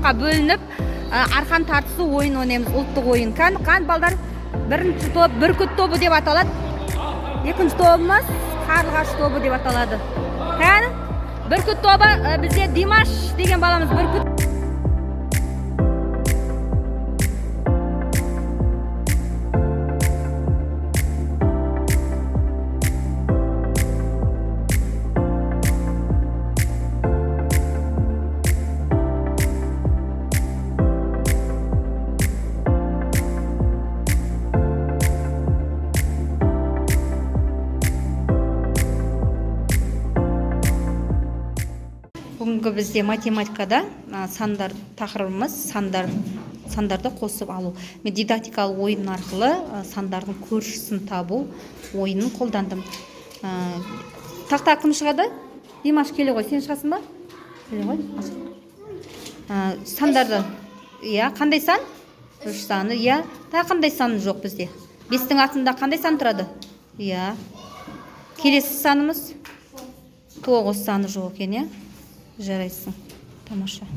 топқа бөлініп арқан тартысы ойын ойнаймыз, ұлттық ойын. Қан балдар бірінші топ бүркіт тобы деп аталады. Екінші тобымыз қарлығаш тобы деп аталады. Бүркіт тобы бізде Димаш деген баламыз бүркіт. Бүгінгі бізде математикада сандар тақырыбымыз сандарды қосып алу. Мен дидактикалық ойын арқылы сандардың көршісін табу ойынын қолдандым. Тақта кім шығады? Димаш келе ғой, сен шығасың ба? Келе ғой. Сандарды, қандай сан? 3 саны, қандай саны жоқ бізде? 5-тің артында қандай сан тұрады? Келесі санымыз 9 саны жоқ екен, жарайсың. Тамаша.